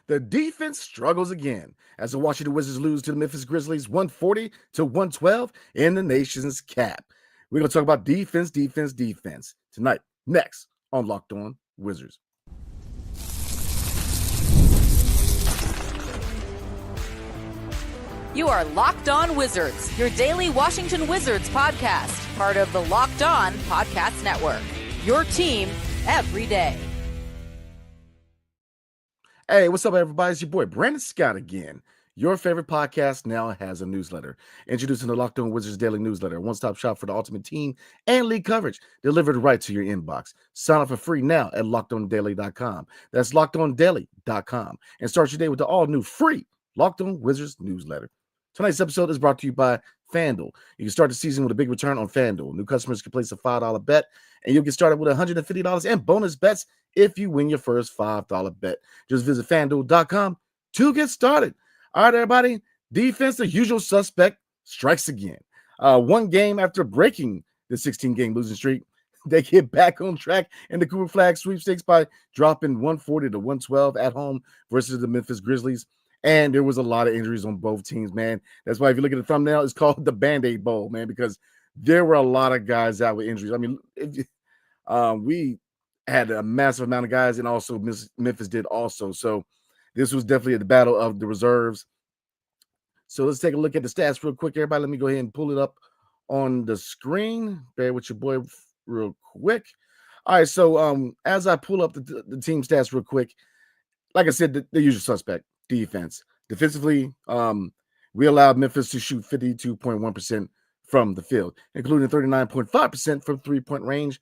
The defense struggles again as the Washington Wizards lose to the Memphis Grizzlies 140-112 in the nation's cap. We're going to talk about defense tonight, next on Locked On Wizards. You are Locked On Wizards, your daily Washington Wizards podcast, part of the Locked On Podcast Network. Your team every day. Hey, what's up, everybody? It's your boy, Brandon Scott again. Your favorite podcast now has a newsletter. Introducing the Locked On Wizards Daily Newsletter, a one-stop shop for the ultimate team and league coverage delivered right to your inbox. Sign up for free now at LockedOnDaily.com. That's LockedOnDaily.com. And start your day with the all-new free Locked On Wizards newsletter. Tonight's episode is brought to you by FanDuel. You can start the season with a big return on FanDuel. New customers can place a $5 bet, and you'll get started with $150 and bonus bets if you win your first $5 bet. Just visit FanDuel.com to get started. All right, everybody. Defense, the usual suspect, strikes again. One game after breaking the 16-game losing streak, they get back on track in the Cooper Flag sweepstakes by dropping 140-112 at home versus the Memphis Grizzlies. And there was a lot of injuries on both teams, man. That's why if you look at the thumbnail, it's called the Band-Aid Bowl, man, because there were a lot of guys out with injuries. I mean, we had a massive amount of guys, and also Memphis did also. So this was definitely the battle of the reserves. So let's take a look at the stats real quick, everybody. Let me go ahead and pull it up on the screen. Bear with your boy real quick. All right, so as I pull up the team stats real quick, like I said, the usual suspect. Defense. Defensively, we allowed Memphis to shoot 52.1% from the field, including 39.5% from three-point range,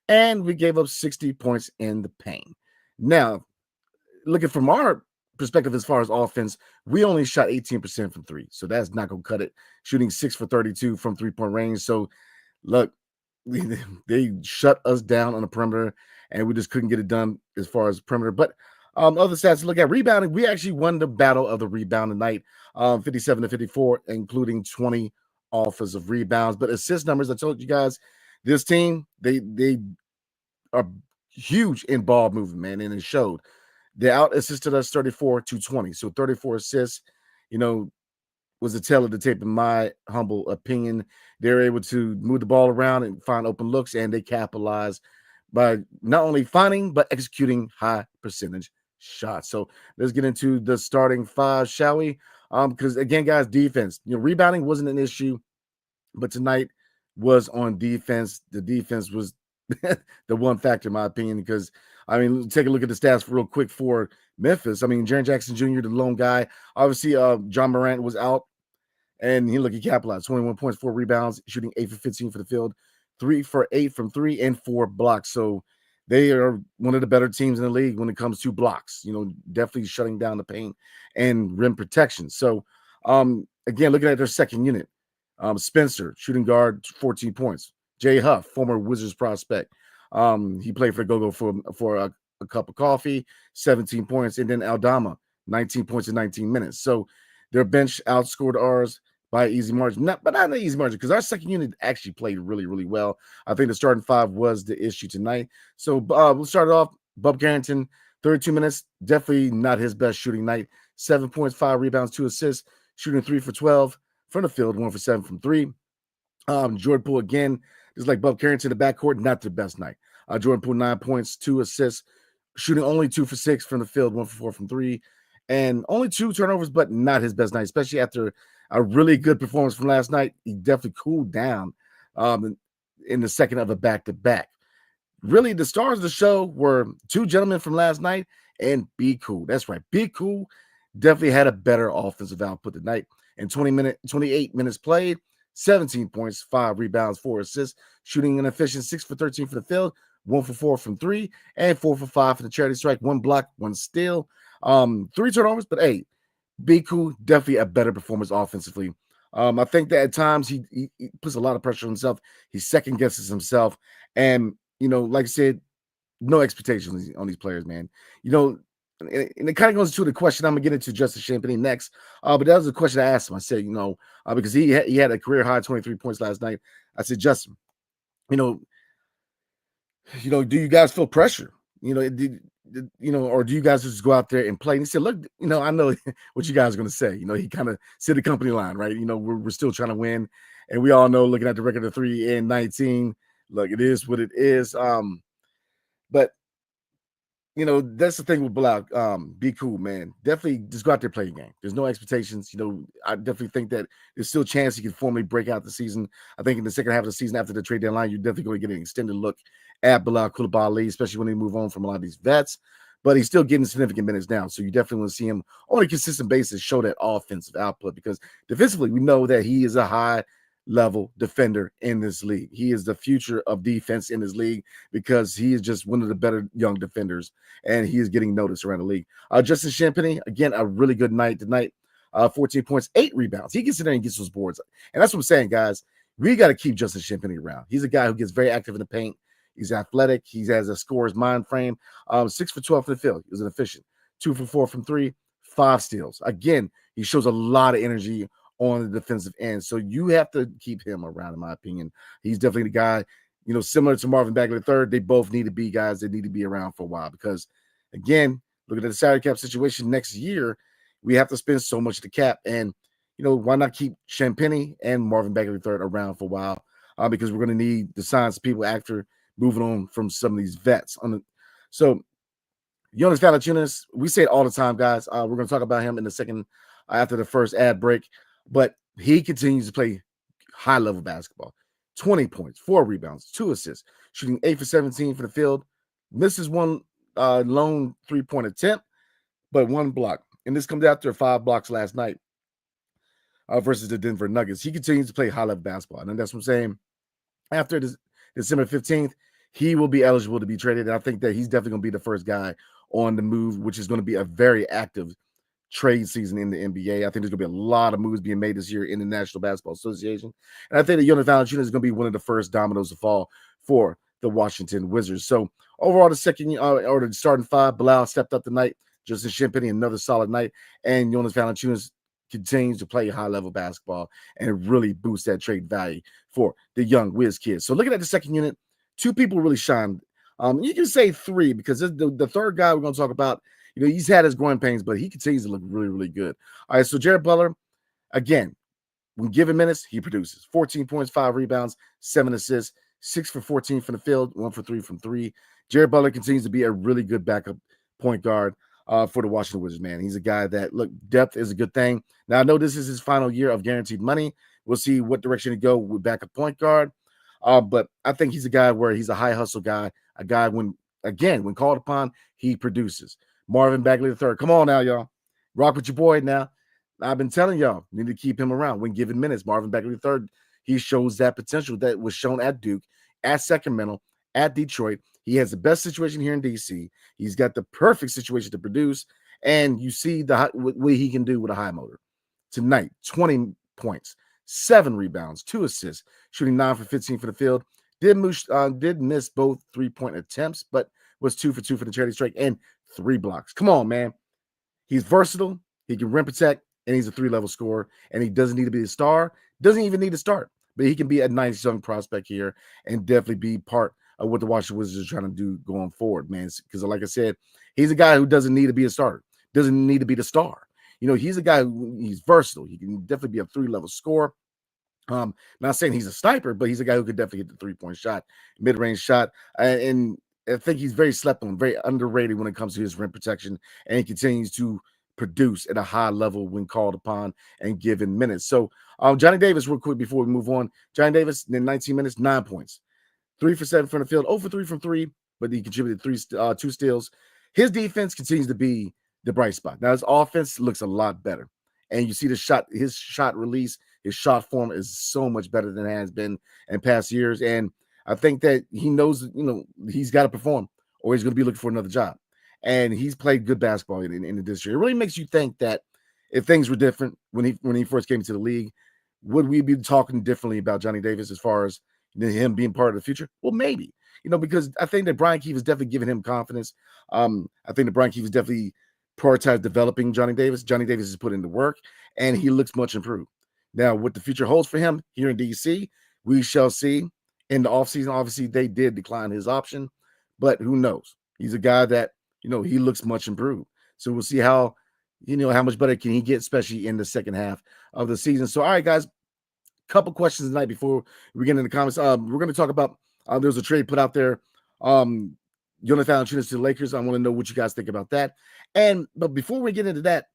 and we gave up 60 points in the paint. Now, looking from our perspective as far as offense, we only shot 18% from three, so that's not going to cut it. Shooting 6 for 32 from three-point range. So, look, they shut us down on the perimeter, and we just couldn't get it done as far as perimeter. But other stats to look at, rebounding, we actually won the battle of the rebound tonight, 57-54, including 20 offensive rebounds. But assist numbers, I told you guys, this team, they are huge in ball movement, man, and it showed. They out-assisted us 34-20, so 34 assists, was the tail of the tape in my humble opinion. They're able to move the ball around and find open looks, and they capitalize by not only finding, but executing high percentage shots. So let's get into the starting five, shall we? Because again, guys, defense, rebounding wasn't an issue, but tonight was on defense. The defense was the one factor, in my opinion, because take a look at the stats real quick for Memphis. Jaren Jackson Jr., the lone guy. Obviously, John Morant was out, and he capitalized 21 points, 4 rebounds, shooting 8 for 15 for the field, 3 for 8 from 3, and 4 blocks. So they are one of the better teams in the league when it comes to blocks, definitely shutting down the paint and rim protection. So, again, looking at their second unit, Spencer, shooting guard, 14 points. Jay Huff, former Wizards prospect. He played for the Go-Go for a cup of coffee, 17 points. And then Aldama, 19 points in 19 minutes. So their bench outscored ours by an easy margin. Not an easy margin, because our second unit actually played really, really well. I think the starting five was the issue tonight. So we'll start it off. Bub Carrington, 32 minutes, definitely not his best shooting night. 7 points, 5 rebounds, 2 assists, shooting 3 for 12 from the field, 1 for 7 from 3. Jordan Poole, again, just like Bub Carrington in the backcourt, not their best night. Jordan Poole, 9 points, 2 assists, shooting only 2 for 6 from the field, 1 for 4 from 3. And only 2 turnovers, but not his best night, especially after a really good performance from last night. He definitely cooled down in the second of a back-to-back. Really, the stars of the show were 2 gentlemen from last night and Be Cool. That's right. Be Cool definitely had a better offensive output tonight. In 28 minutes played, 17 points, 5 rebounds, 4 assists, shooting an efficient 6 for 13 for the field, 1 for 4 from 3, and 4 for 5 for the charity strike, 1 block, 1 steal, 3 turnovers, but hey, Be Cool, definitely a better performance offensively. I think that at times he puts a lot of pressure on himself. He second guesses himself. And, like I said, no expectations on these players, man. And it kind of goes to the question I'm going to get into Justin Champagnie next. But that was the question I asked him. I said, because he had a career high 23 points last night. I said, Justin, do you guys feel pressure? or do you guys just go out there and play? And he said, look, I know what you guys are going to say. He kind of said the company line, right? We're still trying to win. And we all know, looking at the record of 3-19, look, it is what it is. But that's the thing with Bilal. Be cool, man. Definitely just go out there, play the game. There's no expectations. I definitely think that there's still a chance he can formally break out the season. I think in the second half of the season, after the trade deadline, you're definitely going to get an extended look at Bilal Coulibaly, especially when they move on from a lot of these vets. But he's still getting significant minutes now. So you definitely want to see him on a consistent basis show that offensive output, because defensively, we know that he is a high level defender in this league. He is the future of defense in this league because he is just one of the better young defenders, and he is getting noticed around the league. Justin Champagnie, again, a really good night tonight. 14 points, 8 rebounds. He gets in there and gets those boards. And that's what I'm saying, guys. We got to keep Justin Champagnie around. He's a guy who gets very active in the paint. He's athletic. He has a scorer's mind frame. 6 for 12 from the field. He was an efficient. 2 for 4 from 3. 5 steals. Again, he shows a lot of energy on the defensive end. So you have to keep him around, in my opinion. He's definitely the guy, similar to Marvin Bagley III. They both need to be guys that need to be around for a while because, again, looking at the salary cap situation next year, we have to spend so much of the cap. And, why not keep Champagnie and Marvin Bagley III around for a while? Because we're going to need to sign some people after moving on from some of these vets. So Jonas Valanciunas, we say it all the time, guys. We're going to talk about him in the second after the first ad break. But he continues to play high-level basketball. 20 points, 4 rebounds, 2 assists, shooting 8 for 17 from the field. Misses one lone three-point attempt, but 1 block. And this comes after 5 blocks last night versus the Denver Nuggets. He continues to play high-level basketball. And that's what I'm saying. After December 15th, he will be eligible to be traded. And I think that he's definitely going to be the first guy on the move, which is going to be a very active trade season in the NBA. I think there's going to be a lot of moves being made this year in the National Basketball Association. And I think that Jonas Valanciunas is going to be one of the first dominoes to fall for the Washington Wizards. So overall, the starting 5, Bilal stepped up tonight. Justin Champagnie, another solid night. And Jonas Valanciunas continues to play high-level basketball and really boost that trade value for the young Wiz kids. So looking at the second unit, 2 people really shined. You can say 3 because the third guy we're going to talk about, he's had his growing pains, but he continues to look really, really good. All right, so Jared Butler, again, when given minutes, he produces 14 points, 5 rebounds, 7 assists, 6 for 14 from the field, 1 for 3 from 3. Jared Butler continues to be a really good backup point guard for the Washington Wizards, man. He's a guy that, look, depth is a good thing. Now, I know this is his final year of guaranteed money. We'll see what direction to go with backup point guard. But I think he's a guy where he's a high hustle guy, a guy when called upon, he produces. Marvin Bagley III. Come on now, y'all. Rock with your boy now. I've been telling y'all, need to keep him around when given minutes. Marvin Bagley III, he shows that potential that was shown at Duke, at Sacramento, at Detroit. He has the best situation here in DC. He's got the perfect situation to produce, and you see what he can do with a high motor. Tonight, 20 points, 7 rebounds, 2 assists, shooting 9 for 15 for the field. Did miss both 3-point attempts, but was 2 for 2 for the charity strike and 3 blocks. Come on, man. He's versatile. He can rim protect, and he's a 3-level scorer. And he doesn't need to be a star. Doesn't even need to start. But he can be a nice young prospect here and definitely be part of what the Washington Wizards are trying to do going forward, man. Because like I said, he's a guy who doesn't need to be a starter. Doesn't need to be the star. He's a guy he's versatile. He can definitely be a 3-level scorer. Not saying he's a sniper, but he's a guy who could definitely hit the 3-point shot, mid-range shot. And I think he's very slept on, very underrated when it comes to his rim protection, and he continues to produce at a high level when called upon and given minutes. So Johnny Davis, real quick before we move on. Johnny Davis, in 19 minutes, 9 points, 3 for 7 from the field, 0 for 3 from 3, but he contributed 2 steals. His defense continues to be the bright spot. Now his offense looks a lot better, and you see his shot release, his shot form is so much better than it has been in past years. And I think that he knows, he's got to perform or he's going to be looking for another job. And he's played good basketball in this year. It really makes you think that if things were different when he first came to the league, would we be talking differently about Johnny Davis as far as him being part of the future? Well, maybe, because I think that Brian Keefe has definitely given him confidence. I think that Brian Keefe has definitely prioritized developing Johnny Davis. Johnny Davis has put in the work, and he looks much improved. Now, what the future holds for him here in DC, we shall see. In the offseason, obviously, they did decline his option, but who knows? He's a guy that he looks much improved. So we'll see how much better can he get, especially in the second half of the season. So, all right, guys, couple questions tonight before we get into the comments. We're going to talk about there's a trade put out there. Jonathan Valanciunas to the Lakers. I want to know what you guys think about that. But before we get into that,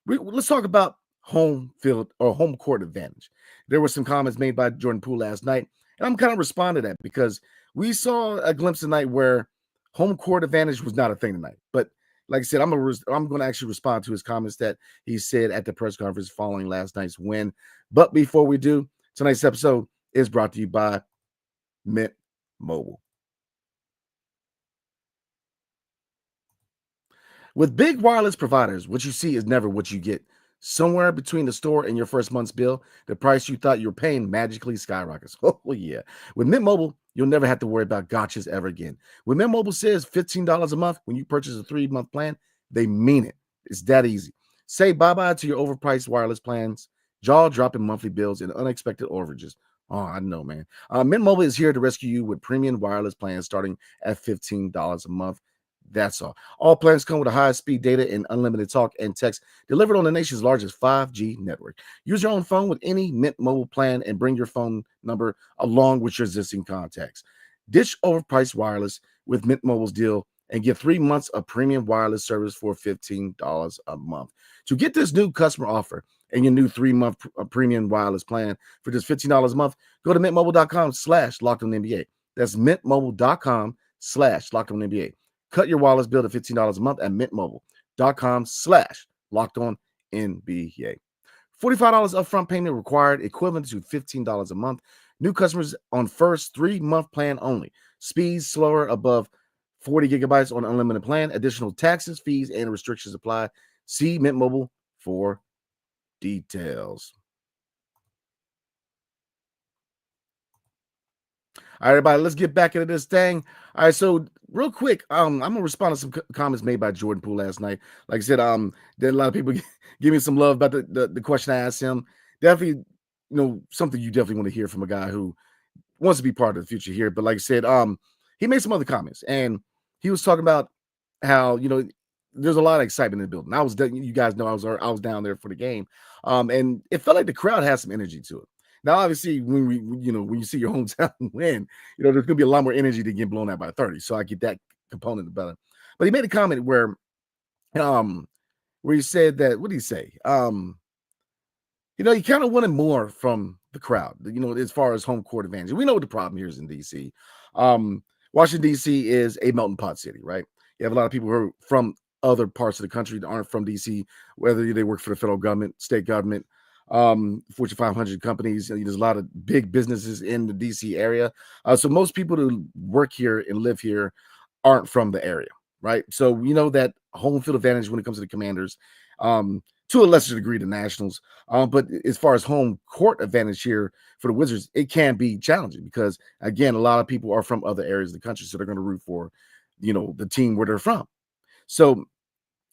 let's talk about home field or home court advantage. There were some comments made by Jordan Poole last night, and I'm kind of responding to that because we saw a glimpse tonight where home court advantage was not a thing tonight. But like I said, I'm going to actually respond to his comments that he said at the press conference following last night's win. But before we do, tonight's episode is brought to you by Mint Mobile. With big wireless providers, what you see is never what you get. Somewhere between the store and your first month's bill, the price you thought you were paying magically skyrockets. Oh, yeah. With Mint Mobile, you'll never have to worry about gotchas ever again. When Mint Mobile says $15 a month when you purchase a 3-month plan, they mean it. It's that easy. Say bye-bye to your overpriced wireless plans, jaw-dropping monthly bills, and unexpected overages. Oh, I know, man. Mint Mobile is here to rescue you with premium wireless plans starting at $15 a month. That's all. All plans come with a high-speed data and unlimited talk and text delivered on the nation's largest 5G network. Use your own phone with any Mint Mobile plan and bring your phone number along with your existing contacts. Ditch overpriced wireless with Mint Mobile's deal and get 3 months of premium wireless service for $15 a month. To get this new customer offer and your new 3-month premium wireless plan for just $15 a month, go to mintmobile.com/LockedOnNBA. That's mintmobile.com/LockedOnNBA. Cut your wireless bill to $15 a month at mintmobile.com/LockedOnNBA. $45 upfront payment required, equivalent to $15 a month. New customers on first 3-month plan only. Speeds slower above 40 gigabytes on unlimited plan. Additional taxes, fees, and restrictions apply. See Mint Mobile for details. All right, everybody, let's get back into this thing. All right, so real quick, I'm gonna respond to some comments made by Jordan Poole last night. Like I said, there a lot of people give me some love about the question I asked him. Definitely, something you definitely want to hear from a guy who wants to be part of the future here. But like I said, he made some other comments, and he was talking about how there's a lot of excitement in the building. You guys know I was down there for the game, and it felt like the crowd has some energy to it. Now, obviously, when you see your hometown win, there's going to be a lot more energy to get blown out by 30. So I get that component better. But he made a comment where he said that, what did he say? He kind of wanted more from the crowd, as far as home court advantage. We know what the problem here is in DC. Washington, D.C. is a melting pot city, right? You have a lot of people who are from other parts of the country that aren't from D.C., whether they work for the federal government, state government, Fortune 500 companies. There's a lot of big businesses in the DC area. So most people who work here and live here aren't from the area, right? So that home field advantage when it comes to the Commanders, to a lesser degree the Nationals. But as far as home court advantage here for the Wizards, it can be challenging because, again, a lot of people are from other areas of the country, so they're going to root for, the team where they're from. So,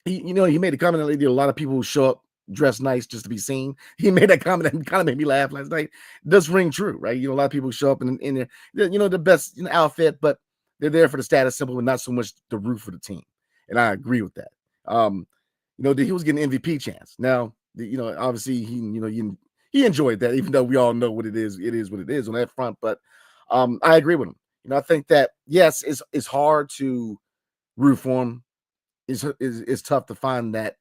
he made a comment that a lot of people who show up dressed nice just to be seen. He made that comment and kind of made me laugh last night. It does ring true, right? A lot of people show up in their the best outfit, but they're there for the status symbol and not so much the root for the team. And I agree with that. He was getting MVP chance. Now, obviously he enjoyed that, even though we all know what it is. It is what it is on that front. But I agree with him. I think that yes, it's hard to root for him. It's tough to find that.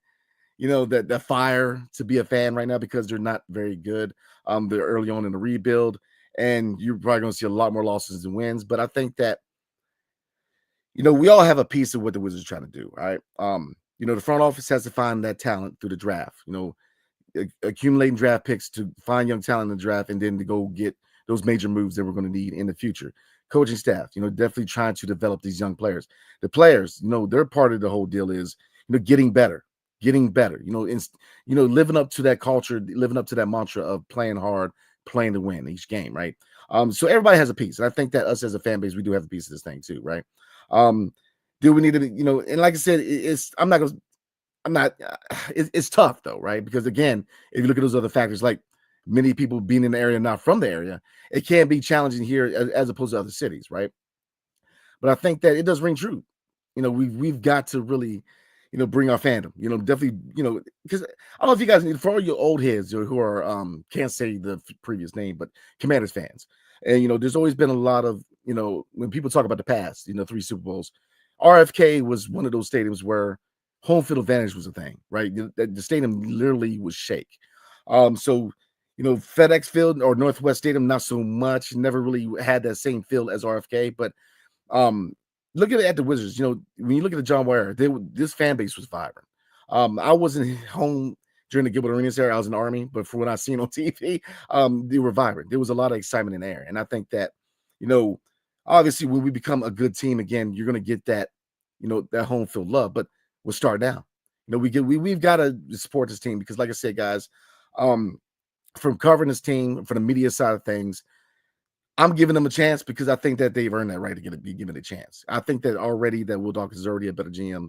The fire to be a fan right now because they're not very good. They're early on in the rebuild, and you're probably going to see a lot more losses than wins. But I think that, we all have a piece of what the Wizards are trying to do, right? The front office has to find that talent through the draft, accumulating draft picks to find young talent in the draft and then to go get those major moves that we're going to need in the future. Coaching staff, definitely trying to develop these young players. The players, their part of the whole deal is, getting better, living up to that culture, living up to that mantra of playing hard, playing to win each game, right? So everybody has a piece. And I think that us as a fan base, we do have a piece of this thing too, right? Do we need to be, and like I said, it's tough though, right? Because again, if you look at those other factors, like many people being in the area, not from the area, it can be challenging here as opposed to other cities, right? But I think that it does ring true. we've got to really, bring our fandom. Definitely, because I don't know if you guys need, for all your old heads who are can't say the previous name, but Commanders fans, and there's always been a lot of when people talk about the past, 3 Super Bowls, RFK was one of those stadiums where home field advantage was a thing, right? The stadium literally was shake. So FedEx Field or Northwest Stadium, not so much. Never really had that same feel as RFK, but um, looking at the Wizards, when you look at the John Ware, this fan base was vibrant. I wasn't home during the Gilbert Arenas era. I was in the Army, but from what I seen on TV, they were vibrant. There was a lot of excitement in the air, and I think that, obviously, when we become a good team again, you're going to get that, that home field love. But we'll start now. We've got to support this team because, like I said, guys, from covering this team, from the media side of things, I'm giving them a chance because I think that they've earned that right to be given a chance. I think that already that Will Dawkins is already a better GM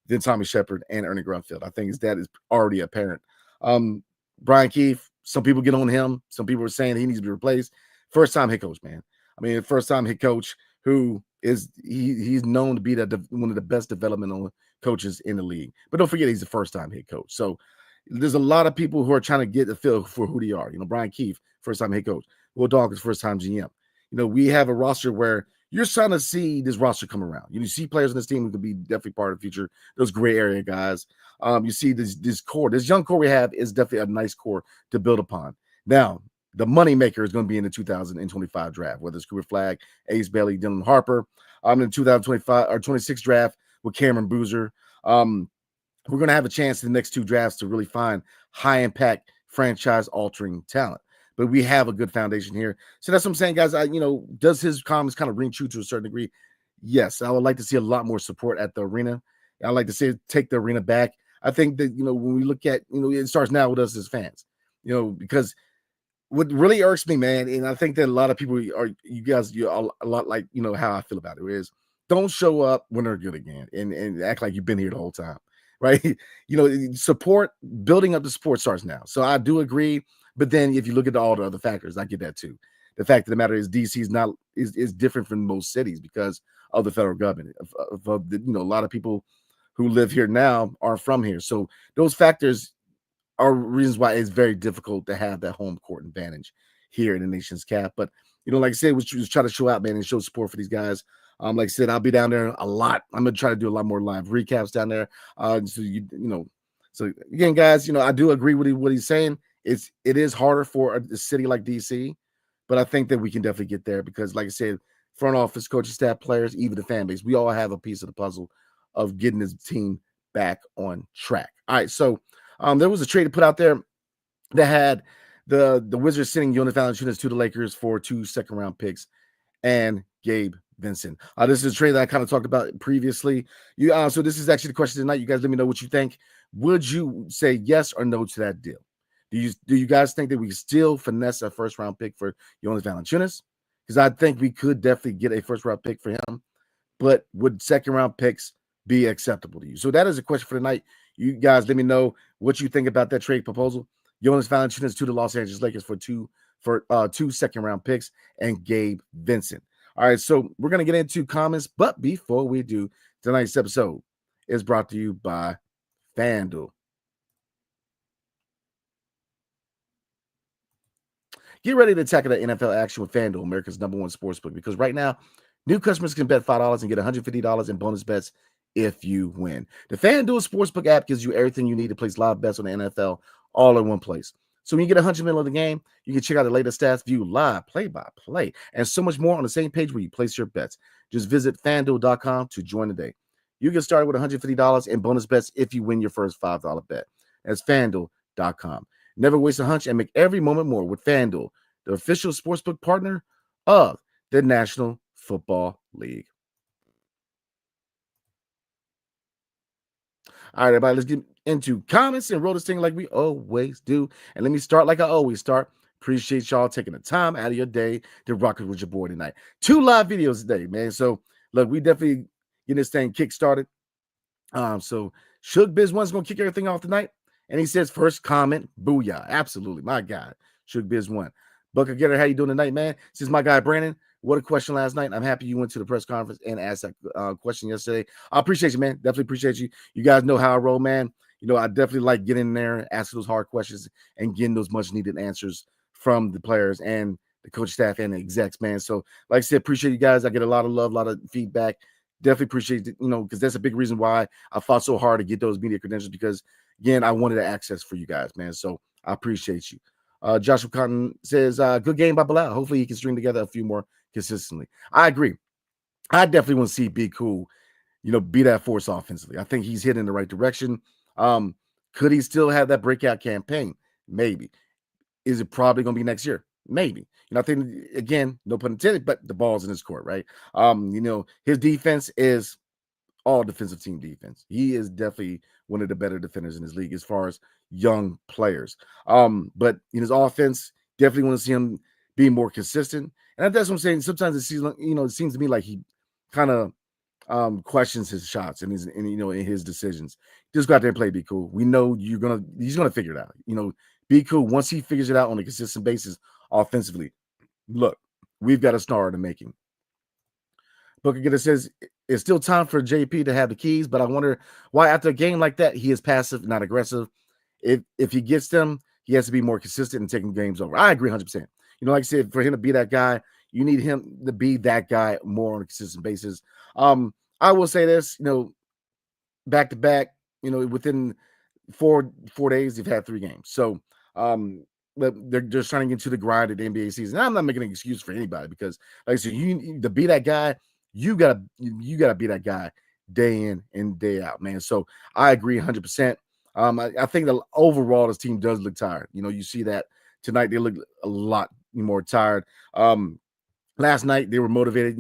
than Tommy Shepard and Ernie Grunfeld. I think that is already apparent. Brian Keefe, some people get on him. Some people are saying he needs to be replaced. First-time head coach, man. I mean, first-time head coach who is he's known to be one of the best developmental coaches in the league. But don't forget, he's the first-time head coach. So there's a lot of people who are trying to get a feel for who they are. Brian Keefe, first-time head coach. Will Dawkins, first-time GM. We have a roster where you're starting to see this roster come around. You see players on this team who could be definitely part of the future. Those gray area guys. You see this core, this young core we have is definitely a nice core to build upon. Now, the money maker is going to be in the 2025 draft, whether it's Cooper Flagg, Ace Bailey, Dylan Harper. In the 2025 or 26 draft with Cameron Boozer. We're going to have a chance in the next 2 drafts to really find high-impact, franchise-altering talent. But we have a good foundation here. So that's what I'm saying, guys. Does his comments kind of ring true to a certain degree? Yes, I would like to see a lot more support at the arena. I'd like to see take the arena back. I think that, when we look at, it starts now with us as fans, because what really irks me, man, and I think that a lot of people you're a lot like, how I feel about it is don't show up when they're good again and act like you've been here the whole time, right? Support, building up the support starts now. So I do agree. But then if you look at all the other factors, I get that too. The fact of the matter is DC is different from most cities because of the federal government. A lot of people who live here now are from here. So those factors are reasons why it's very difficult to have that home court advantage here in the nation's cap. But, like I said, we try to show out, man, and show support for these guys. Like I said, I'll be down there a lot. I'm going to try to do a lot more live recaps down there. So again, guys, I do agree with what he's saying. It is harder for a city like DC, but I think that we can definitely get there because, like I said, front office, coaching staff, players, even the fan base, we all have a piece of the puzzle of getting this team back on track. All right, so there was a trade put out there that had the Wizards sending Jonas Valanciunas to the Lakers for 2 second-round picks and Gabe Vincent. This is a trade that I kind of talked about previously. So this is actually the question tonight. You guys let me know what you think. Would you say yes or no to that deal? Do you guys think that we still finesse a first-round pick for Jonas Valanciunas? Because I think we could definitely get a first-round pick for him, but would second-round picks be acceptable to you? So that is a question for tonight. You guys let me know what you think about that trade proposal. Jonas Valanciunas to the Los Angeles Lakers for two second-round picks and Gabe Vincent. All right, so we're going to get into comments, but before we do, tonight's episode is brought to you by FanDuel. Get ready to tackle the NFL action with FanDuel, America's #1 sportsbook, because right now, new customers can bet $5 and get $150 in bonus bets if you win. The FanDuel Sportsbook app gives you everything you need to place live bets on the NFL all in one place. So when you get 100 minutes of the game, you can check out the latest stats, view live, play-by-play, and so much more on the same page where you place your bets. Just visit FanDuel.com to join today. You get started with $150 in bonus bets if you win your first $5 bet. That's FanDuel.com. Never waste a hunch and make every moment more with FanDuel, the official sportsbook partner of the National Football League. All right, everybody, let's get into comments and roll this thing like we always do. And let me start like I always start. Appreciate y'all taking the time out of your day to rock it with your boy tonight. 2 live videos today, man. So, look, we definitely getting this thing kick-started. So, Suge Biz One's going to kick everything off tonight. And he says, first comment, booyah. Absolutely, my God. Suge Biz One. Bucker Getter, how you doing tonight, man? This is my guy, Brandon. what a question last night. I'm happy you went to the press conference and asked that question yesterday. I appreciate you, man. Definitely appreciate you. You guys know how I roll, man. I definitely like getting in there, asking those hard questions, and getting those much needed answers from the players and the coach staff and the execs, man. So, like I said, appreciate you guys. I get a lot of love, a lot of feedback. Definitely appreciate it, because that's a big reason why I fought so hard to get those media credentials, because, again, I wanted access for you guys, man. So I appreciate you. Joshua Cotton says, good game by Bilal. Hopefully he can string together a few more consistently. I agree. I definitely want to see Be Cool, be that force offensively. I think he's heading in the right direction. Could he still have that breakout campaign? Maybe. Is it probably going to be next year? Maybe. I think, again, no pun intended, but the ball's in his court, right? His defense is all defensive team defense. He is definitely one of the better defenders in his league as far as young players. But in his offense, definitely want to see him be more consistent. And that's what I'm saying. Sometimes it seems to me like he kind of questions his shots and in his decisions. Just go out there and play Be Cool. We know he's gonna figure it out. Be Cool, once he figures it out on a consistent basis offensively. Look, we've got a star in the making. Booker Getter says it's still time for JP to have the keys, but I wonder why after a game like that he is passive, not aggressive. If he gets them, he has to be more consistent in taking games over. I agree 100%. Like I said, for him to be that guy, you need him to be that guy more on a consistent basis. I will say this, back to back, within four days, they've had 3 games. So they're just trying to get into the grind of the NBA season. And I'm not making an excuse for anybody because, like I said, you to be that guy, you gotta be that guy day in and day out, man. So I agree 100%. I think that overall this team does look tired. You see that tonight they look a lot more tired. Last night they were motivated.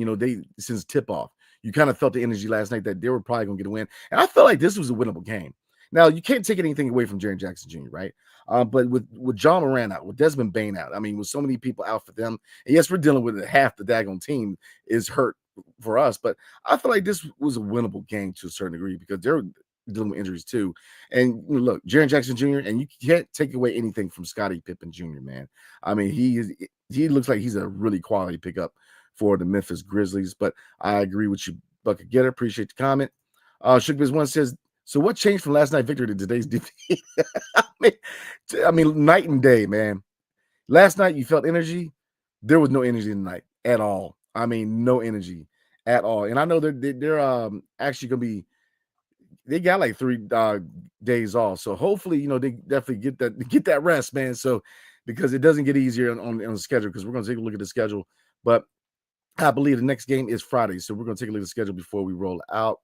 Since tip off, you kind of felt the energy last night that they were probably gonna get a win, and I felt like this was a winnable game. Now you can't take anything away from Jaren Jackson Jr., right? But with John Moran out, with Desmond Bain out, with so many people out for them, and yes, we're dealing with it, half the daggone team is hurt for us, but I feel like this was a winnable game to a certain degree because they're dealing with injuries too. And look, Jaren Jackson Jr., and you can't take away anything from Scottie Pippen Jr., man. He looks like he's a really quality pickup for the Memphis Grizzlies, but I agree with you, Bucket Getter. Appreciate the comment. Shookbiz1 says, so what changed from last night's victory to today's defeat? Night and day, man. Last night you felt energy. There was no energy tonight at all. No energy at all. And I know they're actually gonna be. They got like 3 days off, so hopefully they definitely get that rest, man. So because it doesn't get easier on the schedule, because we're gonna take a look at the schedule, but I believe the next game is Friday, so we're gonna take a look at the schedule before we roll out.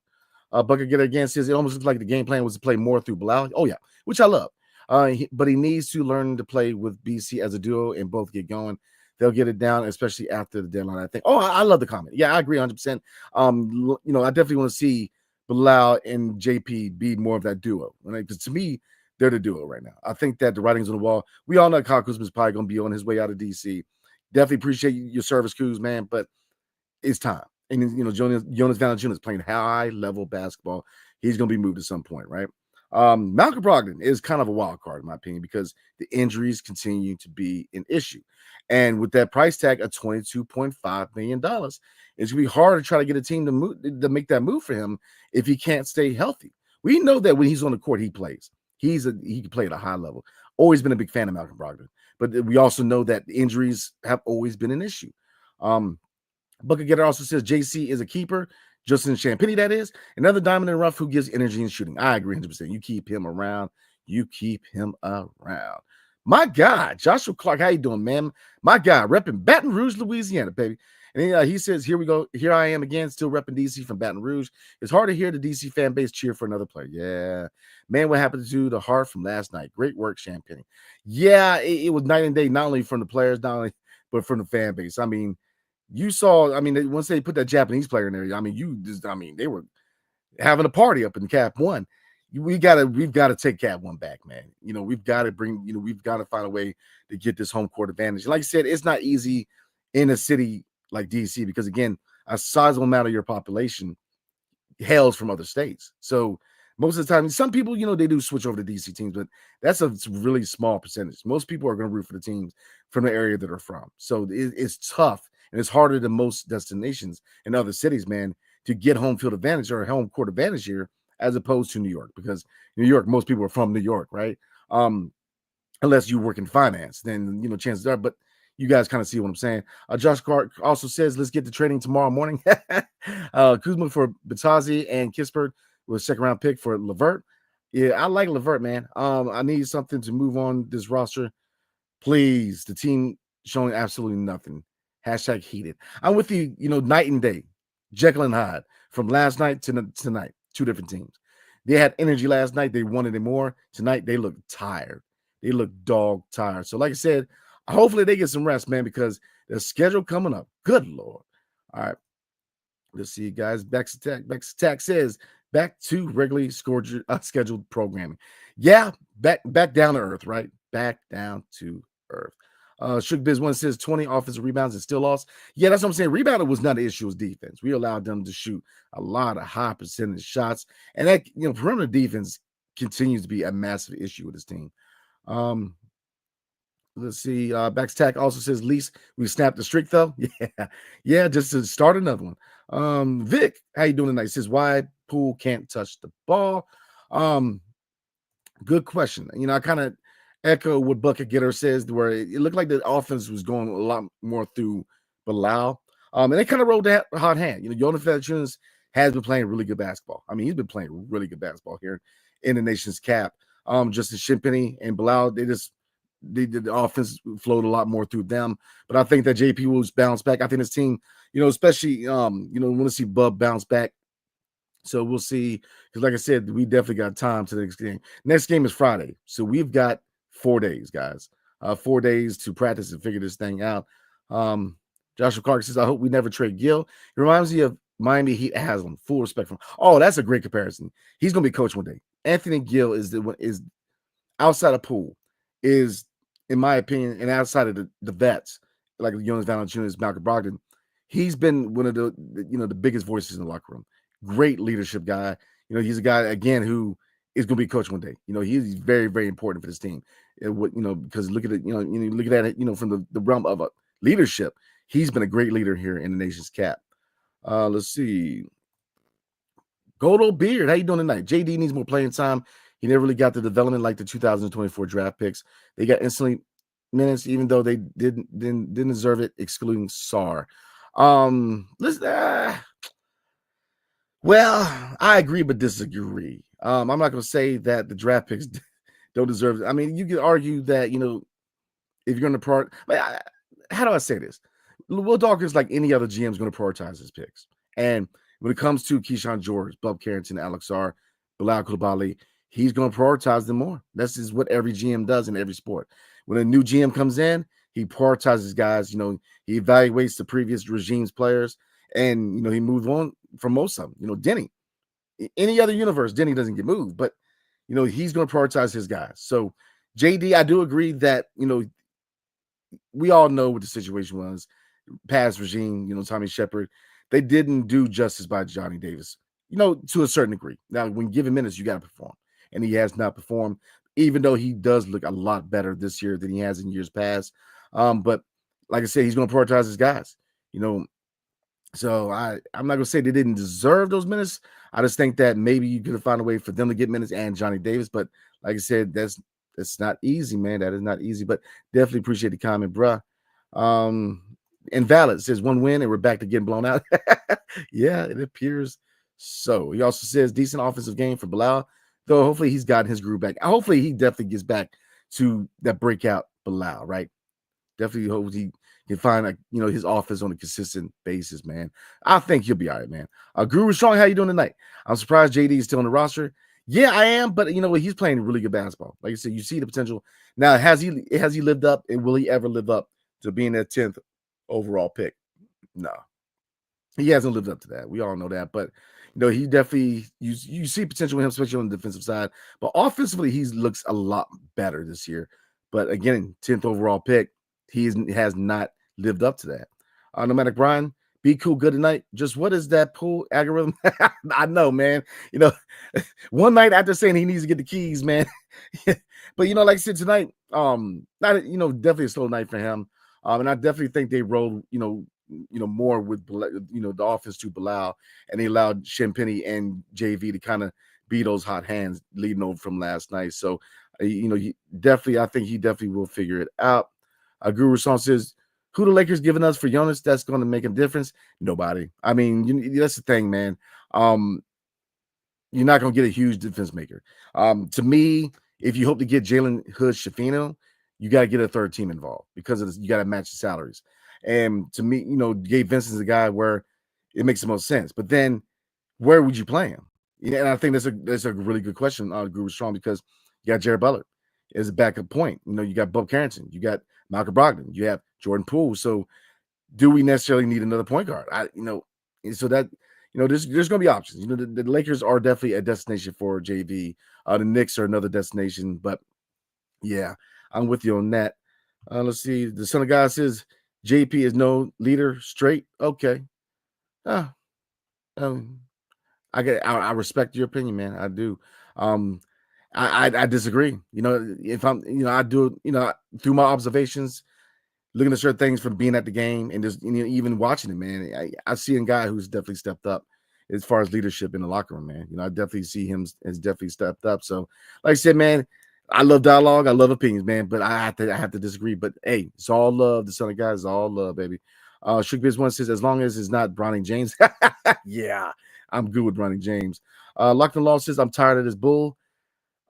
Bucket Getter again says it almost looks like the game plan was to play more through Bilal. Oh yeah, which I love. But he needs to learn to play with BC as a duo and both get going. They'll get it down, especially after the deadline, I think. Oh, I love the comment. Yeah, I agree 100%. I definitely want to see Bilal and JP be more of that duo. Because to me, they're the duo right now. I think that the writing's on the wall. We all know Kyle Kuzma is probably going to be on his way out of DC. Definitely appreciate your service, Kuz, man, but it's time. And, Jonas Valanciunas is playing high-level basketball. He's going to be moved at some point, right? Malcolm Brogdon is kind of a wild card, in my opinion, because the injuries continue to be an issue. And with that price tag of $22.5 million, it's going to be hard to try to get a team to make that move for him if he can't stay healthy. We know that when he's on the court, he plays. He can play at a high level. Always been a big fan of Malcolm Brogdon. But we also know that injuries have always been an issue. Bucket Getter also says JC is a keeper. Justin Champagny, that is. Another diamond in the rough who gives energy and shooting. I agree 100%. You keep him around. My God, Joshua Clark, how you doing, man? My God, repping Baton Rouge, Louisiana, baby. And he says, here we go. Here I am again, still repping DC from Baton Rouge. It's hard to hear the DC fan base cheer for another player. Yeah. Man, what happened to the heart from last night? Great work, Champagny. Yeah, it was night and day, not only from the players, but from the fan base. You saw, once they put that Japanese player in there, they were having a party up in Cap One. We've got to take Cap One back, man. We've got to find a way to get this home court advantage. Like I said, it's not easy in a city like DC because, again, a sizable amount of your population hails from other states. So most of the time, some people, they do switch over to DC teams, but that's a really small percentage. Most people are going to root for the teams from the area that are from. So it's tough. And it's harder than most destinations in other cities, man, to get home field advantage or home court advantage here as opposed to New York, because New York, most people are from New York, right? Unless you work in finance, then chances are. But you guys kind of see what I'm saying. Josh Clark also says, let's get to training tomorrow morning. Kuzma for Batazi and Kispert was second round pick for LeVert. Yeah, I like LeVert, man. I need something to move on this roster. Please, the team showing absolutely nothing. Hashtag heated. I'm with you, night and day. Jekyll and Hyde from last night to tonight. Two different teams. They had energy last night. They wanted it more. Tonight, they look tired. They look dog tired. So, like I said, hopefully they get some rest, man, because the schedule coming up. Good Lord. All right. Let's see, guys. Bex Attack says, back to regularly scheduled programming. Yeah, back down to earth, right? Back down to earth. Shook Biz One says 20 offensive rebounds and still lost. Yeah, that's what I'm saying. Rebounding was not an issue with defense. We allowed them to shoot a lot of high percentage shots. And that, perimeter defense continues to be a massive issue with this team. Let's see. Backstack also says, least we snapped the streak, though. Yeah, just to start another one. Vic, how you doing tonight? Says, why Poole can't touch the ball? Good question. I kind of echo what Bucket Getter says, where it looked like the offense was going a lot more through Bilal. And they kind of rolled that hot hand. Jonas Valanciunas has been playing really good basketball. I mean, he's been playing really good basketball here in the nation's cap. Justin Shimpany and Bilal, the offense flowed a lot more through them. But I think that JP will bounce back. I think this team, especially, want to see Bub bounce back. So we'll see. Because like I said, we definitely got time to the next game. Next game is Friday. So we've got 4 days, guys. 4 days to practice and figure this thing out. Joshua Clark says, I hope we never trade Gill. It reminds me of Miami Heat Haslam. Full respect from. Oh, that's a great comparison. He's going to be coach one day. Anthony Gill is outside of Poole, is, in my opinion, and outside of the vets, like Jonas Valanciunas, Malcolm Brogdon, he's been one of the biggest voices in the locker room. Great leadership guy. He's a guy, again, who is going to be coach one day. He's very, very important for this team. Because look at it, look at it, from the realm of a leadership, he's been a great leader here in the nation's cap. Let's see. Goldo Beard, how you doing tonight? JD needs more playing time. He never really got the development like the 2024 draft picks. They got instantly minutes, even though they didn't deserve it, excluding Sarr. Well, I agree but disagree. I'm not going to say that the draft picks don't deserve it. I mean, you could argue that, if you're going to how do I say this? Will Dawkins, like any other GM, is going to prioritize his picks. And when it comes to Keyshawn George, Bub Carrington, Alex Sarr, Bilal Coulibaly, he's going to prioritize them more. This is what every GM does in every sport. When a new GM comes in, he prioritizes guys. He evaluates the previous regime's players, and he moves on from most of them. Denny, any other universe, Denny doesn't get moved, but he's going to prioritize his guys. So JD, I do agree that we all know what the situation was. Past regime, Tommy Shepard, they didn't do justice by Johnny Davis, to a certain degree. Now, when given minutes, you got to perform. And he has not performed, even though he does look a lot better this year than he has in years past. But like I said, he's going to prioritize his guys, So I'm not going to say they didn't deserve those minutes. I just think that maybe you could have found a way for them to get minutes and Johnny Davis. But like I said, that's not easy, man. That is not easy. But definitely appreciate the comment, bruh. Invalid says 1 win and we're back to getting blown out. Yeah, it appears so. He also says decent offensive game for Bilal, though hopefully he's gotten his groove back. Hopefully he definitely gets back to that breakout Bilal, right? Definitely hope he can find his offense on a consistent basis, man. I think he'll be all right, man. Guru Strong, how you doing tonight? I'm surprised JD is still on the roster. Yeah, I am, but he's playing really good basketball. Like I said, you see the potential. Now, has he lived up, and will he ever live up to being that 10th overall pick? No, he hasn't lived up to that. We all know that, but he definitely you see potential in him, especially on the defensive side. But offensively, he looks a lot better this year. But again, 10th overall pick, he has not lived up to that. Nomadic Brian, be cool, good tonight. Just what is that Poole algorithm? I know, man. One night after saying he needs to get the keys, man. But like I said tonight, not definitely a slow night for him. And I definitely think they rolled, more with the offense to Bilal, and they allowed Shenpenny and JV to kind of be those hot hands leading over from last night. So I think he definitely will figure it out. Guru Song says, who the Lakers giving us for Jonas that's going to make a difference? Nobody. I mean, that's the thing, man. You're not going to get a huge defense maker. To me, if you hope to get Jalen Hood Shafino, you got to get a third team involved because you got to match the salaries. And to me, Gabe Vincent's a guy where it makes the most sense. But then where would you play him? And I think that's a really good question, Guru Strong, because you got Jared Butler as a backup point. You got Bob Carrington, you got Malcolm Brogdon, you have Jordan Poole. So do we necessarily need another point guard? So that there's going to be options. The Lakers are definitely a destination for JV. The Knicks are another destination, but yeah, I'm with you on that. Let's see. The son of God says JP is no leader. Straight. Okay. I respect your opinion, man. I do. I disagree. If I'm, I do, through my observations, looking at certain things from being at the game and just even watching it, man. I see a guy who's definitely stepped up as far as leadership in the locker room, man. I definitely see him has definitely stepped up. So, like I said, man, I love dialogue, I love opinions, man. But I have to disagree. But hey, it's all love. The son of God is all love, baby. Shook Biz One says, as long as it's not Bronny James, yeah, I'm good with Bronny James. Lockton Law says, I'm tired of this bull.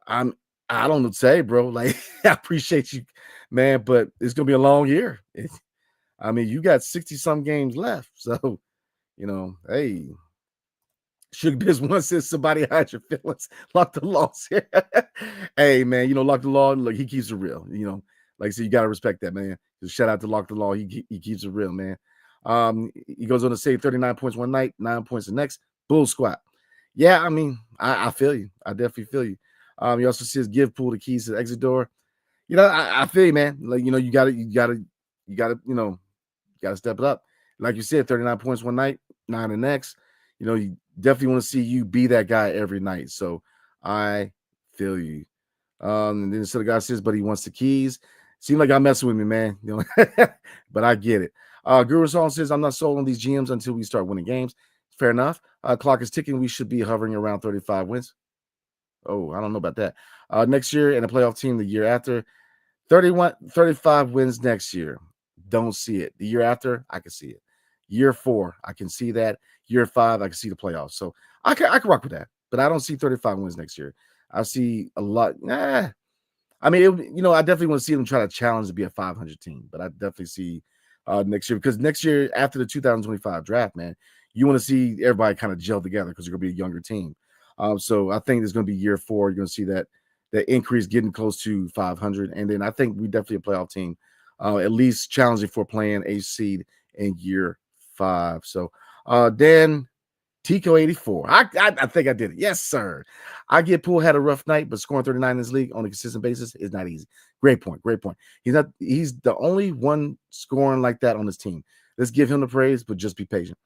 I don't know what to say, bro. Like, I appreciate you, man, but it's gonna be a long year. You got 60-some games left. So, hey. Sugar Biz One says somebody hide your feelings. Lock the laws here. Hey, man, Lock the Law. Look, he keeps it real. Like I said, you gotta respect that, man. Just shout out to Lock the Law. He keeps it real, man. He goes on to say 39 points one night, 9 points the next. Bull squat. Yeah, I feel you. I definitely feel you. He also says give Poole the keys to the exit door. I feel you, man. Like, you gotta step it up. Like you said, 39 points one night, 9 the next. You definitely want to see you be that guy every night. So I feel you. And then the guy says, but he wants the keys. Seems like I'm messing with me, man. But I get it. Guru Song says, I'm not sold on these GMs until we start winning games. Fair enough. Clock is ticking. We should be hovering around 35 wins. Oh, I don't know about that. Next year and a playoff team the year after. 35 wins next year. Don't see it. The year after, I can see it. Year 4, I can see that. Year 5, I can see the playoffs. So I can rock with that. But I don't see 35 wins next year. I see a lot. I definitely want to see them try to challenge to be a 500 team. But I definitely see next year, because next year after the 2025 draft, man, you want to see everybody kind of gel together because you're going to be a younger team. So I think there's going to be year 4. You're going to see that increase getting close to 500. And then I think we definitely a playoff team, at least challenging for playing a seed in year 5. So Dan Tico 84. I think I did it. Yes, sir. I get Poole had a rough night, but scoring 39 in this league on a consistent basis is not easy. Great point. He's the only one scoring like that on his team. Let's give him the praise, but just be patient.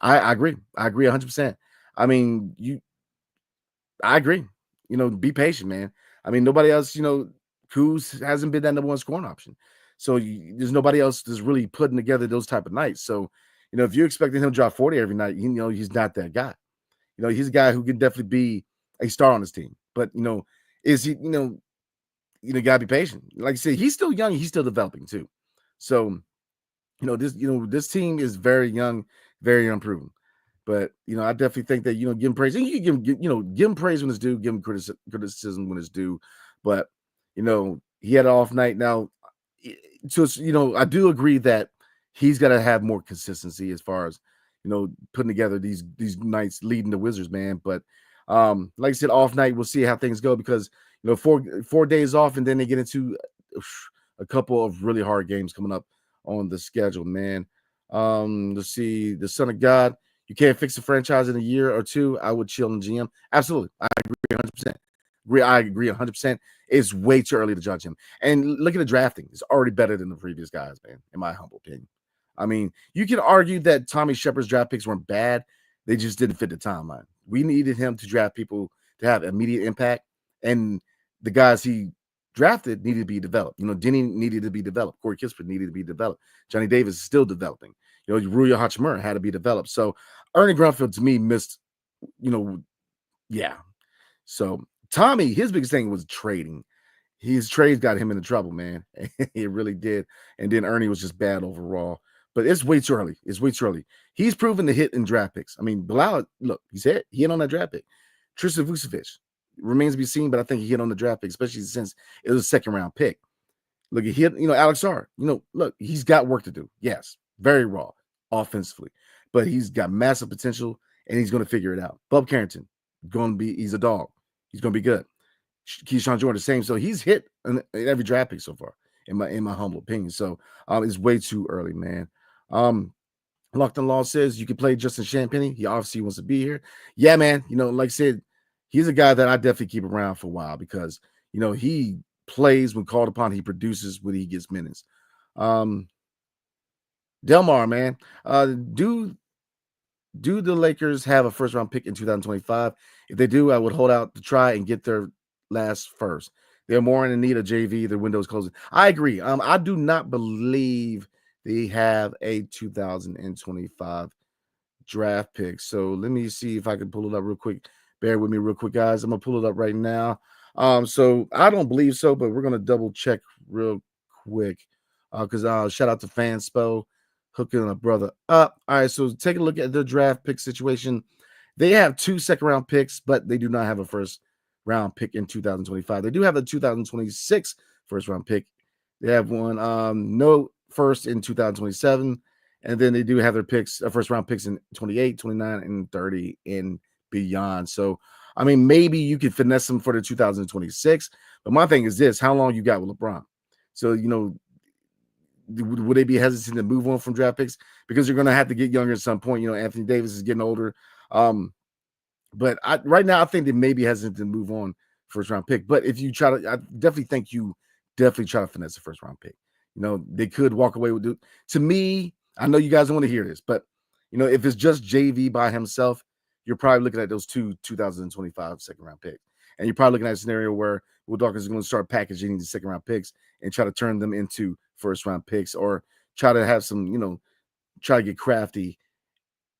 I agree. I agree 100%. I agree. Be patient, man. Nobody else, Kuz hasn't been that number one scoring option. So there's nobody else that's really putting together those type of nights. So, if you're expecting him to drop 40 every night, he's not that guy. He's a guy who can definitely be a star on his team. But, is he, gotta be patient. Like I said, he's still young. He's still developing too. So, this team is very young, very unproven. But, I definitely think that, give him praise. And you can give him praise when it's due, give him criticism when it's due. But, he had an off night. Now, I do agree that he's got to have more consistency as far as, putting together these nights leading the Wizards, man. But, like I said, off night, we'll see how things go because, 4 days off and then they get into a couple of really hard games coming up on the schedule, man. Let's see. The Son of God. You can't fix the franchise in a year or two. I would chill in GM. Absolutely. I agree 100%. I agree 100%. It's way too early to judge him. And look at the drafting. It's already better than the previous guys, man, in my humble opinion. You can argue that Tommy Shepard's draft picks weren't bad. They just didn't fit the timeline. We needed him to draft people to have immediate impact. And the guys he drafted needed to be developed. Denny needed to be developed. Corey Kispert needed to be developed. Johnny Davis is still developing. Ruya Hachimura had to be developed. So Ernie Grunfeld to me missed, yeah. So Tommy, his biggest thing was trading. His trades got him into trouble, man. It really did. And then Ernie was just bad overall. But it's way too early. It's way too early. He's proven to hit in draft picks. I mean, Bilal, look, he hit on that draft pick. Tristan Vucevic remains to be seen, but I think he hit on the draft pick, especially since it was a second round pick. Look, he hit, Alex R. Look, he's got work to do. Yes, very raw offensively, but he's got massive potential and he's going to figure it out. Bub Carrington, he's a dog. He's going to be good. Keyshawn Jordan, the same. So he's hit in every draft pick so far, in my humble opinion. So it's way too early, man. Locked on Law says you can play Justin Champagny. He obviously wants to be here. Yeah, man. Like I said, he's a guy that I definitely keep around for a while because he plays when called upon. He produces when he gets minutes. Delmar, man, do the Lakers have a first round pick in 2025? If they do, I would hold out to try and get their last first. They're more in need of JV. Their window is closing. I agree. I do not believe they have a 2025 draft pick. So let me see if I can pull it up real quick. Bear with me real quick, guys. I'm gonna pull it up right now. So I don't believe so, but we're gonna double check real quick. Because shout out to Fanspo hooking a brother up. All right, so take a look at the draft pick situation. They have 2 second-round picks, but they do not have a first-round pick in 2025. They do have a 2026 first-round pick. They have one, no first in 2027, and then they do have their picks, first-round picks in 28, 29, and 30 and beyond. So, I mean, maybe you could finesse them for the 2026, but my thing is this: how long you got with LeBron? So, would they be hesitant to move on from draft picks because you're going to have to get younger at some point? Anthony Davis is getting older. But right now, I think they may be hesitant to move on first round pick. But if you try to, I definitely think you definitely try to finesse a first round pick. They could walk away with it. To me, I know you guys don't want to hear this, but if it's just JV by himself, you're probably looking at those 2025 second round picks. And you're probably looking at a scenario where Will Dawkins is going to start packaging the second round picks and try to turn them into first round picks, or try to have some, try to get crafty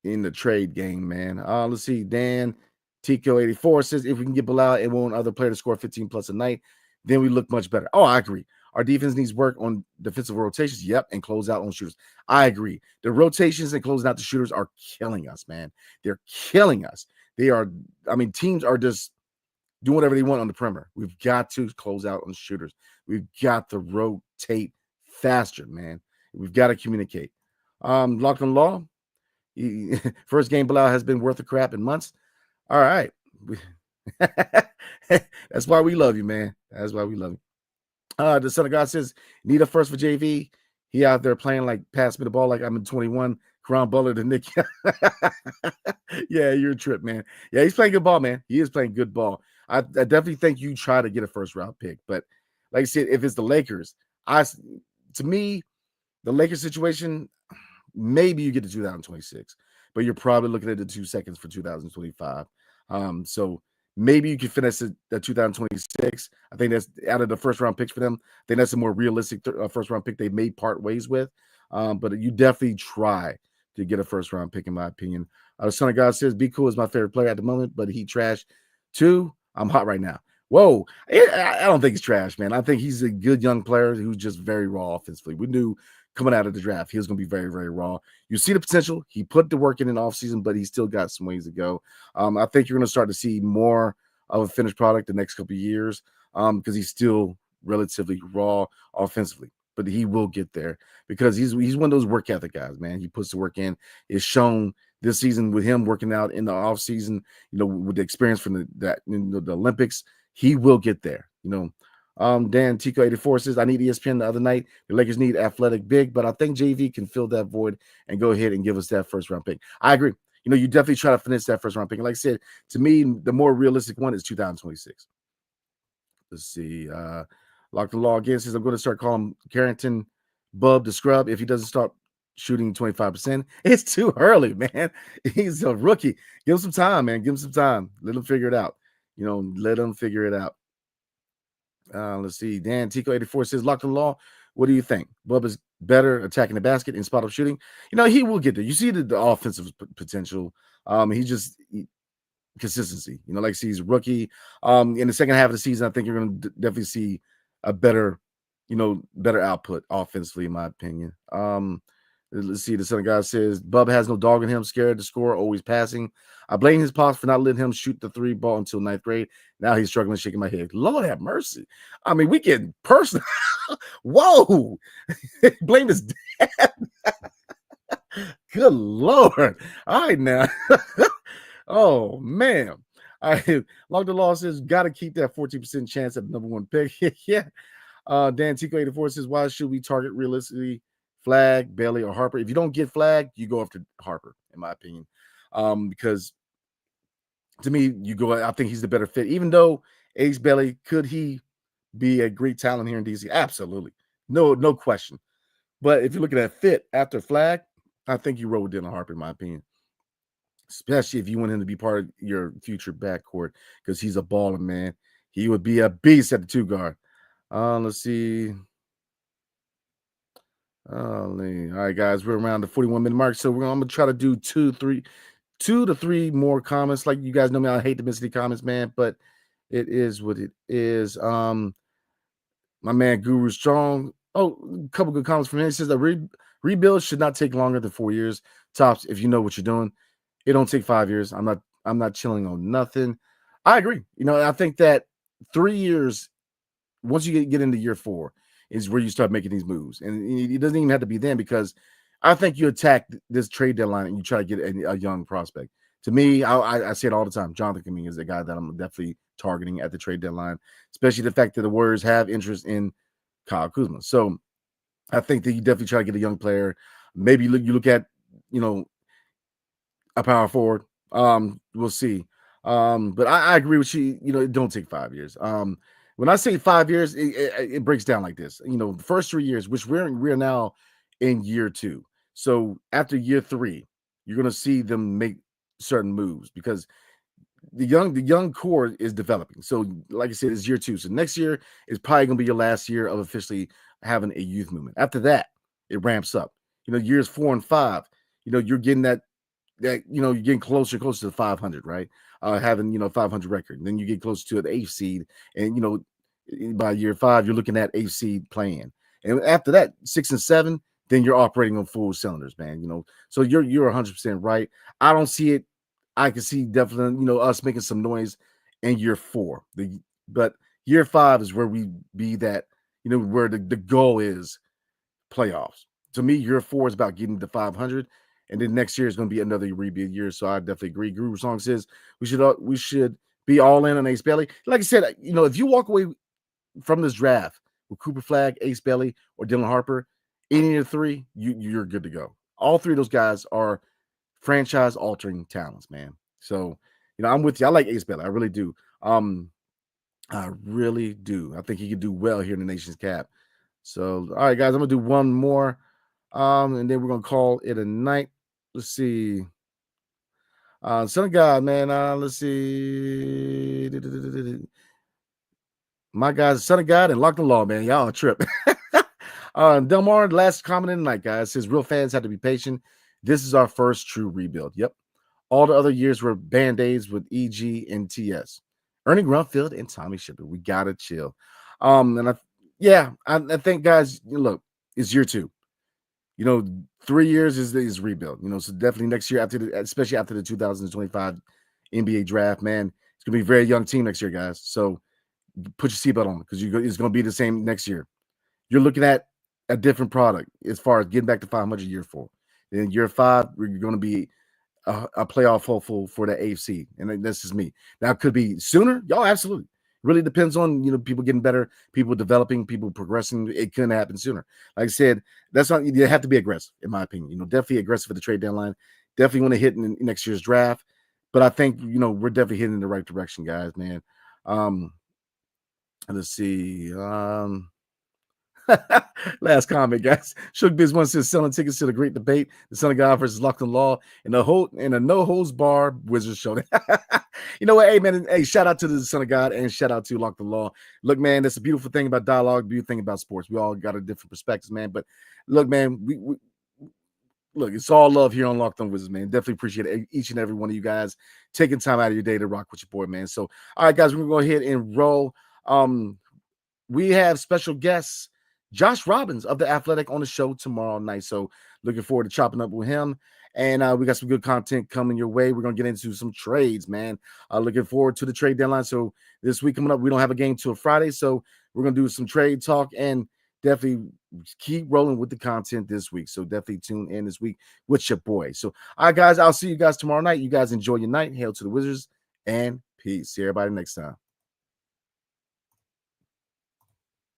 in the trade game, man. Let's see. Dan Tico84 says if we can get Bilal and one other player to score 15 plus a night, then we look much better. Oh, I agree. Our defense needs work on defensive rotations. Yep. And close out on shooters. I agree. The rotations and closing out the shooters are killing us, man. They're killing us. Teams are just doing whatever they want on the perimeter. We've got to close out on shooters. We've got to rotate faster, man. We've got to communicate. Locked on Law. First game Bilal has been worth a crap in months. All right. That's why we love you, man. That's why we love you. The Son of God says, need a first for JV. He out there playing like pass me the ball like I'm in 21. Crown Butler to Nick. Yeah, you're a trip, man. Yeah, he's playing good ball, man. He is playing good ball. I definitely think you try to get a first round pick. But like I said, if it's the Lakers, to me, the Lakers situation, maybe you get to 2026, but you're probably looking at the 2 seconds for 2025. So maybe you can finesse the 2026. I think that's out of the first round picks for them. I think that's a more realistic first round pick they may part ways with. But you definitely try to get a first round pick, in my opinion. The Son of God says, Be Cool is my favorite player at the moment, but he trash too. I'm hot right now. Whoa. I don't think he's trash, man. I think he's a good young player who's just very raw offensively. We knew coming out of the draft, he was going to be very, very raw. You see the potential. He put the work in offseason, but he's still got some ways to go. I think you're going to start to see more of a finished product the next couple of years because he's still relatively raw offensively. But he will get there because he's one of those work ethic guys, man. He puts the work in. It's shown this season with him working out in the offseason, with the experience from the Olympics. He will get there, Dan Tico84 says, I need ESPN the other night. The Lakers need athletic big, but I think JV can fill that void and go ahead and give us that first round pick. I agree. You definitely try to finish that first round pick. And like I said, to me, the more realistic one is 2026. Let's see. Lock the Law again says, I'm going to start calling Carrington Bub the Scrub if he doesn't start shooting 25%. It's too early, man. He's a rookie. Give him some time, man. Give him some time. Let him figure it out. Let him figure it out. Let's see. Dan Tico84 says, Lock the Law. What do you think? Bubba's better attacking the basket in spot up shooting. He will get there. You see the offensive potential. He just consistency. Like he's rookie. In the second half of the season, I think you're going to definitely see a better, better output offensively, in my opinion. Let's see. The Southern guy says Bubba has no dog in him, scared to score, always passing. I blame his pops for not letting him shoot the 3 ball until 9th grade. Now he's struggling, shaking my head. Lord have mercy. I mean, we getting personal. Whoa. Blame his dad. Good Lord. All right, now. Oh, man. All right. Log the Law says, got to keep that 14% chance at the number 1 pick. Yeah. Dan Tico 84 says, why should we target realistically Flag, Bailey, or Harper? If you don't get Flag, you go after Harper, in my opinion. Because to me, I think he's the better fit. Even though Ace Bailey, could he be a great talent here in DC? Absolutely. No question. But if you're looking at fit after Flag, I think you roll with Dylan Harper, in my opinion. Especially if you want him to be part of your future backcourt, because he's a baller, man. He would be a beast at the 2 guard. Let's see. All right, guys, we're around the 41-minute mark, so I'm gonna try to do 2 to 3 more comments. Like, you guys know me, I hate to miss any comments, man, but it is what it is. My man Guru Strong. Oh, a couple good comments from him. He says that rebuild should not take longer than 4 years tops if you know what you're doing. It don't take 5 years. I'm not chilling on nothing. I agree. I think that 3 years, once you get into year 4, is where you start making these moves. And it doesn't even have to be then, because I think you attack this trade deadline and you try to get a young prospect. To me, I say it all the time. Jonathan Kuminga is the guy that I'm definitely targeting at the trade deadline, especially the fact that the Warriors have interest in Kyle Kuzma. So I think that you definitely try to get a young player. Maybe you look at, a power forward. We'll see. But I agree with you. It don't take 5 years. When I say 5 years, it breaks down like this. The first 3 years, which we're now in year 2. So after year 3, you're going to see them make certain moves, because the young core is developing. So like I said, it's year 2. So next year is probably going to be your last year of officially having a youth movement. After that, it ramps up. Years 4 and 5, you're getting that you're getting closer to 500, right? Having 500 record. And then you get closer to the 8th seed, and by year 5, you're looking at 8th seed playing. And after that, 6 and 7, then you're operating on full cylinders, man. So you're 100% right. I don't see it. I can see definitely us making some noise in year 4. But year 5 is where we be that where the goal is playoffs. To me, year 4 is about getting to 500. And then next year is going to be another rebuild year. So I definitely agree. Guru Song says we should be all in on Ace Bailey. Like I said, if you walk away from this draft with Cooper Flag, Ace Bailey, or Dylan Harper, any of the 3, you're good to go. All 3 of those guys are franchise-altering talents, man. So, I'm with you. I like Ace Bailey. I really do. I really do. I think he could do well here in the Nation's Cap. So, all right, guys, I'm going to do one more, and then we're going to call it a night. Let's see. Son of God, man. Let's see. My guys, Son of God and Lock the Law, man. Y'all a trip. Delmar, last comment in the night, guys, says real fans have to be patient. This is our first true rebuild. Yep. All the other years were band-aids with EG and TS. Ernie Grunfeld and Tommy Shipper. We gotta chill. And I think, guys, look, it's year 2. 3 years is rebuild. So definitely next year, especially after the 2025 NBA draft, man, it's gonna be a very young team next year, guys. So put your seatbelt on, because it's gonna be the same next year. You're looking at a different product as far as getting back to 500 year 4. Then year 5, you're going to be a playoff hopeful for the AFC, and this is me. Now, it could be sooner. Y'all, absolutely. Really depends on people getting better, people developing, people progressing. It couldn't happen sooner. Like I said, that's not. You have to be aggressive, in my opinion. Definitely aggressive at the trade deadline. Definitely want to hit in next year's draft. But I think we're definitely heading in the right direction, guys, man. Let's see. Last comment, guys. Shook Biz One says selling tickets to the great debate, the Son of God versus Locked Law, and a no holds bar Wizards show. You know what? Hey, man. Hey, shout out to the Son of God and shout out to Locked Law. Look, man, that's a beautiful thing about dialogue, beautiful thing about sports. We all got a different perspectives, man. But look, man, we look, it's all love here on Locked On Wizards, man. Definitely appreciate each and every one of you guys taking time out of your day to rock with your boy, man. So, all right, guys, we're gonna go ahead and roll. We have special guests, Josh Robbins of The Athletic, on the show tomorrow night. So, looking forward to chopping up with him. And we got some good content coming your way. We're gonna get into some trades, man. Looking forward to the trade deadline. So this week coming up, we don't have a game till Friday, so we're gonna do some trade talk and definitely keep rolling with the content this week. So definitely tune in this week with your boy. So, all right, guys, I'll see you guys tomorrow night. You guys enjoy your night. Hail to the Wizards and peace. See everybody next time.